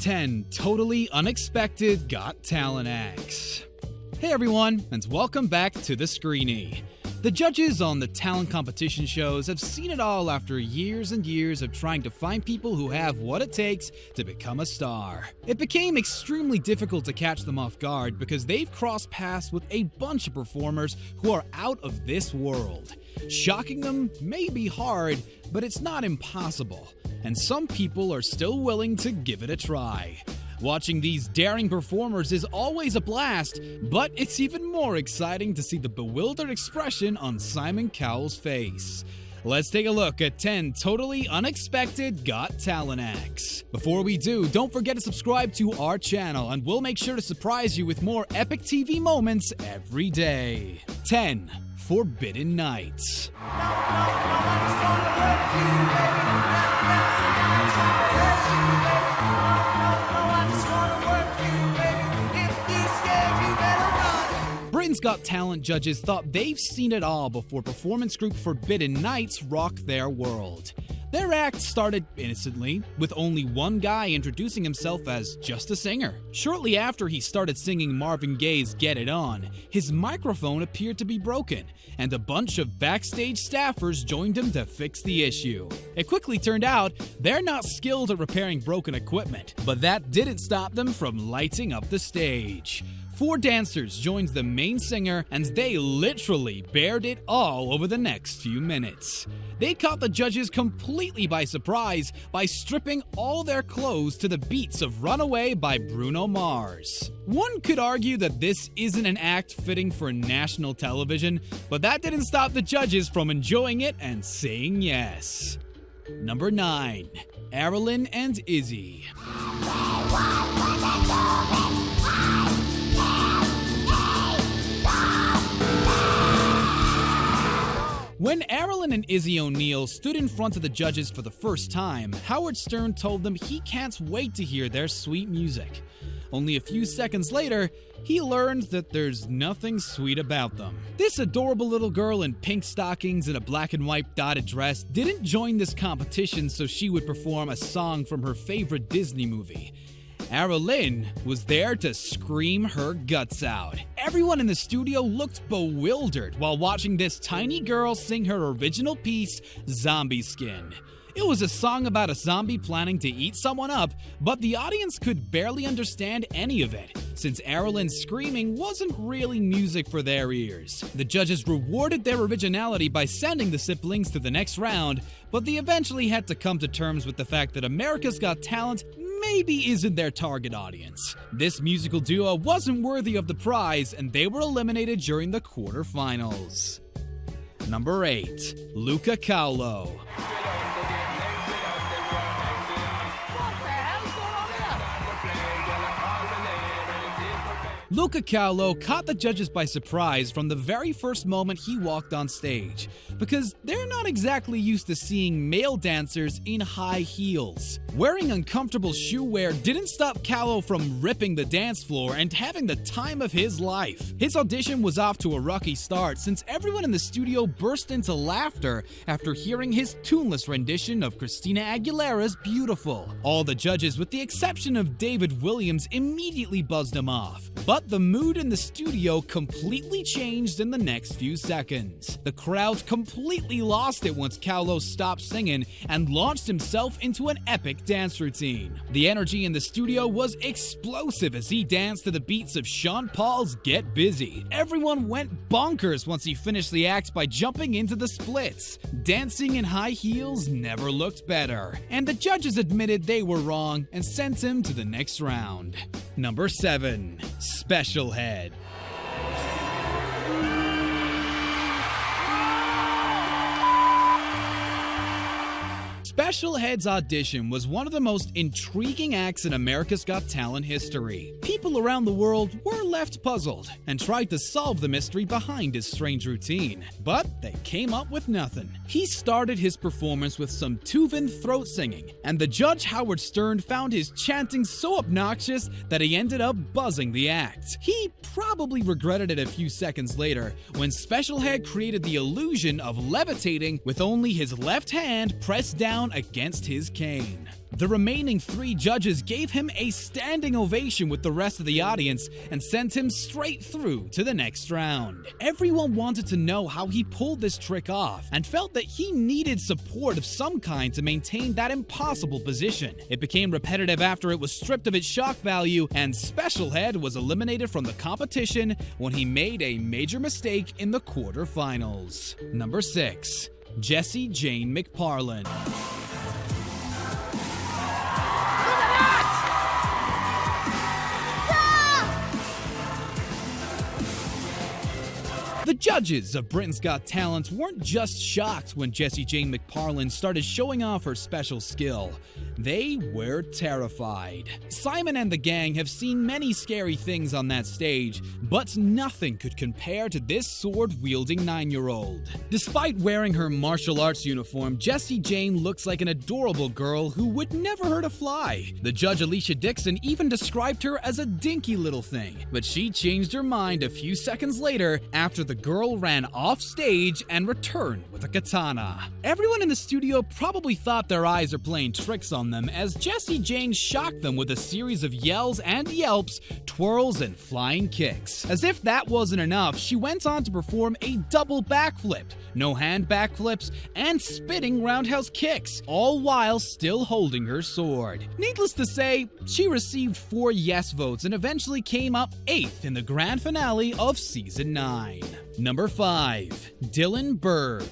10 Totally Unexpected Got Talent Acts. Hey everyone, and welcome back to The Screeny. The judges on the talent competition shows have seen it all after years and years of trying to find people who have what it takes to become a star. It became extremely difficult to catch them off guard because they've crossed paths with a bunch of performers who are out of this world. Shocking them may be hard, but it's not impossible, and some people are still willing to give it a try. Watching these daring performers is always a blast, but it's even more exciting to see the bewildered expression on Simon Cowell's face. Let's take a look at 10 Totally Unexpected Got Talent Acts. Before we do, don't forget to subscribe to our channel, and we'll make sure to surprise you with more epic TV moments every day. 10. Forbidden Nights. Britain's Got Talent judges thought they've seen it all before performance group Forbidden Nights rocked their world. Their act started innocently, with only one guy introducing himself as just a singer. Shortly after he started singing Marvin Gaye's Get It On, his microphone appeared to be broken, and a bunch of backstage staffers joined him to fix the issue. It quickly turned out they're not skilled at repairing broken equipment, but that didn't stop them from lighting up the stage. 4 dancers joined the main singer, and they literally bared it all over the next few minutes. They caught the judges completely by surprise by stripping all their clothes to the beats of Runaway by Bruno Mars. One could argue that this isn't an act fitting for national television, but that didn't stop the judges from enjoying it and saying yes. Number 9. AARALYN and IZZY. When AARALYN and Izzy O'Neill stood in front of the judges for the first time, Howard Stern told them he can't wait to hear their sweet music. Only a few seconds later, he learned that there's nothing sweet about them. This adorable little girl in pink stockings and a black and white dotted dress didn't join this competition so she would perform a song from her favorite Disney movie. AARALYN was there to scream her guts out. Everyone in the studio looked bewildered while watching this tiny girl sing her original piece, Zombie Skin. It was a song about a zombie planning to eat someone up, but the audience could barely understand any of it, since AARALYN's screaming wasn't really music for their ears. The judges rewarded their originality by sending the siblings to the next round, but they eventually had to come to terms with the fact that America's Got Talent maybe isn't their target audience. This musical duo wasn't worthy of the prize, and they were eliminated during the quarterfinals. Number 8. LUCA CALO. LUCA CALO caught the judges by surprise from the very first moment he walked on stage, because they're not exactly used to seeing male dancers in high heels. Wearing uncomfortable shoe wear didn't stop CALO from ripping the dance floor and having the time of his life. His audition was off to a rocky start since everyone in the studio burst into laughter after hearing his tuneless rendition of Christina Aguilera's Beautiful. All the judges, with the exception of David Williams, immediately buzzed him off. But the mood in the studio completely changed in the next few seconds. The crowd completely lost it once CALO stopped singing and launched himself into an epic dance routine. The energy in the studio was explosive as he danced to the beats of Sean Paul's Get Busy. Everyone went bonkers once he finished the act by jumping into the splits. Dancing in high heels never looked better, and the judges admitted they were wrong and sent him to the next round. Number 7. Special Head. Special Head's audition was one of the most intriguing acts in America's Got Talent history. People around the world were left puzzled and tried to solve the mystery behind his strange routine, but they came up with nothing. He started his performance with some Tuvan throat singing, and the judge Howard Stern found his chanting so obnoxious that he ended up buzzing the act. He probably regretted it a few seconds later when Special Head created the illusion of levitating with only his left hand pressed down against his cane. The remaining 3 judges gave him a standing ovation with the rest of the audience and sent him straight through to the next round. Everyone wanted to know how he pulled this trick off and felt that he needed support of some kind to maintain that impossible position. It became repetitive after it was stripped of its shock value, and Special Head was eliminated from the competition when he made a major mistake in the quarterfinals. Number 6. Jessie Jane McParland. The judges of Britain's Got Talent weren't just shocked when Jessie Jane McParland started showing off her special skill. They were terrified. Simon and the gang have seen many scary things on that stage, but nothing could compare to this sword-wielding 9-year-old. Despite wearing her martial arts uniform, Jessie Jane looks like an adorable girl who would never hurt a fly. The judge Alicia Dixon even described her as a dinky little thing, but she changed her mind a few seconds later after the girl ran off stage and returned with a katana. Everyone in the studio probably thought their eyes are playing tricks on them as Jessie Jane shocked them with a series of yells and yelps, twirls, and flying kicks. As if that wasn't enough, she went on to perform a double backflip, no hand backflips, and spinning roundhouse kicks, all while still holding her sword. Needless to say, she received 4 yes votes and eventually came up 8th in the grand finale of Season 9. Number 5. Dylan Bird.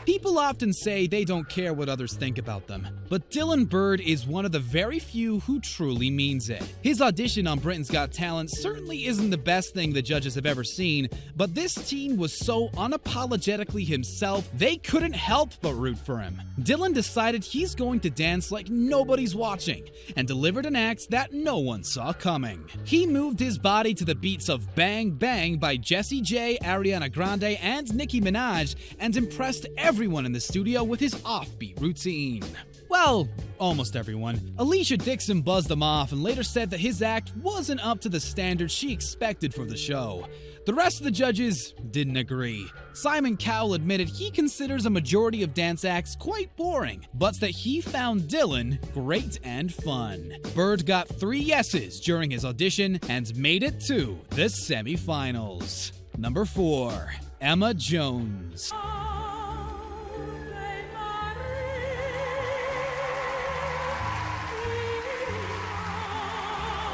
People often say they don't care what others think about them, but Dylan Bird is one of the very few who truly means it. His audition on Britain's Got Talent certainly isn't the best thing the judges have ever seen, but this teen was so unapologetically himself, they couldn't help but root for him. Dylan decided he's going to dance like nobody's watching, and delivered an act that no one saw coming. He moved his body to the beats of Bang Bang by Jessie J, Ariana Grande, and Nicki Minaj, and impressed everyone in the studio with his offbeat routine. Well, almost everyone. Alicia Dixon buzzed him off and later said that his act wasn't up to the standard she expected for the show. The rest of the judges didn't agree. Simon Cowell admitted he considers a majority of dance acts quite boring, but that he found Dylan great and fun. Bird got 3 yeses during his audition and made it to the semi-finals. Number 4. Emma Jones.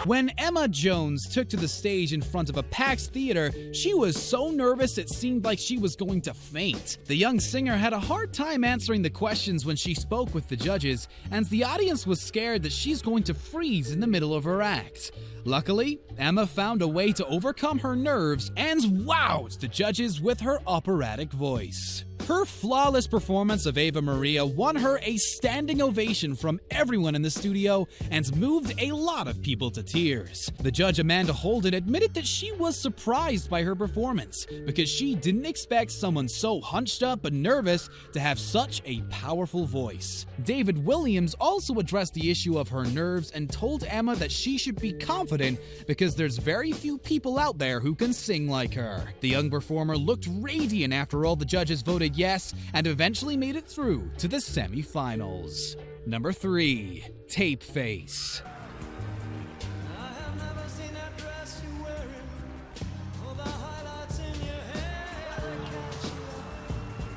When Emma Jones took to the stage in front of a packed theater, she was so nervous it seemed like she was going to faint. The young singer had a hard time answering the questions when she spoke with the judges, and the audience was scared that she's going to freeze in the middle of her act. Luckily, Emma found a way to overcome her nerves and wowed the judges with her operatic voice. Her flawless performance of Ava Maria won her a standing ovation from everyone in the studio and moved a lot of people to tears. The judge Amanda Holden admitted that she was surprised by her performance because she didn't expect someone so hunched up and nervous to have such a powerful voice. David Williams also addressed the issue of her nerves and told Emma that she should be confident because there's very few people out there who can sing like her. The young performer looked radiant after all the judges voted yes and eventually made it through to the semi-finals. Number 3. Tape Face.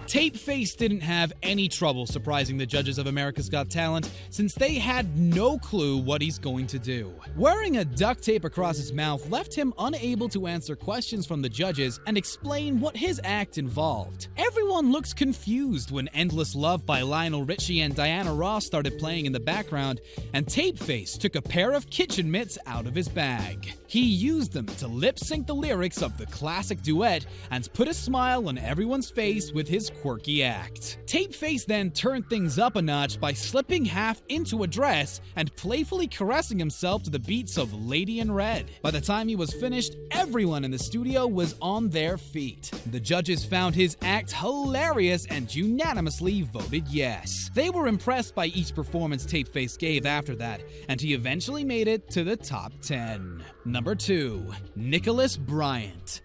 Tape Face didn't have any trouble surprising the judges of America's Got Talent since they had no clue what he's going to do. Wearing a duct tape across his mouth left him unable to answer questions from the judges and explain what his act involved. Everyone looked confused when Endless Love by Lionel Richie and Diana Ross started playing in the background, and Tape Face took a pair of kitchen mitts out of his bag. He used them to lip-sync the lyrics of the classic duet and put a smile on everyone's face with his quirky act. Tapeface then turned things up a notch by slipping half into a dress and playfully caressing himself to the beats of Lady in Red. By the time he was finished, everyone in the studio was on their feet. The judges found his act hilarious and unanimously voted yes. They were impressed by each performance Tapeface gave after that, and he eventually made it to the top 10. Number 2. Nicholas Bryant.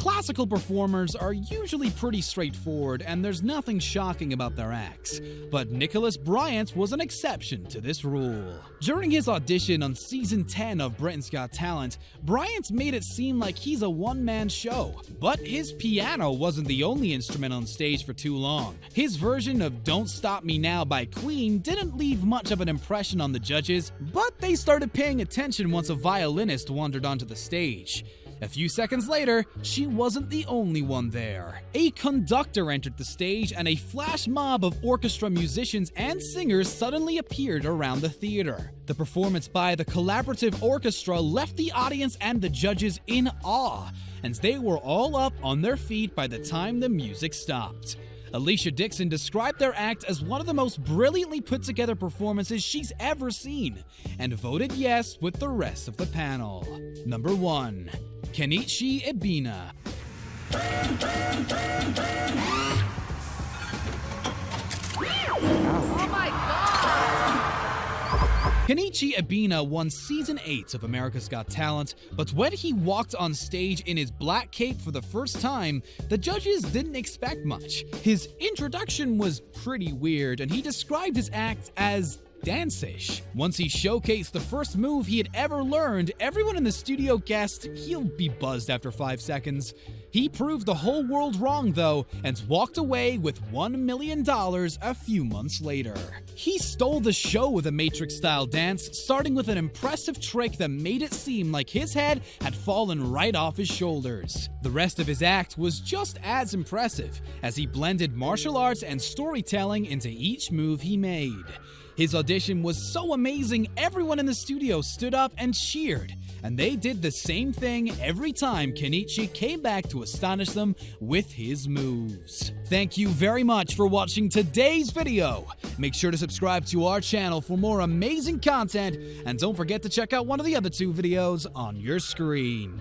Classical performers are usually pretty straightforward, and there's nothing shocking about their acts. But Nicholas Bryant was an exception to this rule. During his audition on Season 10 of Britain's Got Talent, Bryant made it seem like he's a one-man show. But his piano wasn't the only instrument on stage for too long. His version of Don't Stop Me Now by Queen didn't leave much of an impression on the judges, but they started paying attention once a violinist wandered onto the stage. A few seconds later, she wasn't the only one there. A conductor entered the stage, and a flash mob of orchestra musicians and singers suddenly appeared around the theater. The performance by the collaborative orchestra left the audience and the judges in awe, and they were all up on their feet by the time the music stopped. Alicia Dixon described their act as one of the most brilliantly put-together performances she's ever seen, and voted yes with the rest of the panel. Number 1. Kenichi Ibina. Oh my God! Kenichi Ibina won Season 8 of America's Got Talent, but when he walked on stage in his black cape for the first time, the judges didn't expect much. His introduction was pretty weird, and he described his act as dance-ish. Once he showcased the first move he had ever learned, everyone in the studio guessed he'll be buzzed after 5 seconds. He proved the whole world wrong, though, and walked away with $1 million a few months later. He stole the show with a Matrix-style dance, starting with an impressive trick that made it seem like his head had fallen right off his shoulders. The rest of his act was just as impressive, as he blended martial arts and storytelling into each move he made. His audition was so amazing, everyone in the studio stood up and cheered, and they did the same thing every time Kenichi came back to astonish them with his moves. Thank you very much for watching today's video. Make sure to subscribe to our channel for more amazing content, and don't forget to check out one of the other 2 videos on your screen.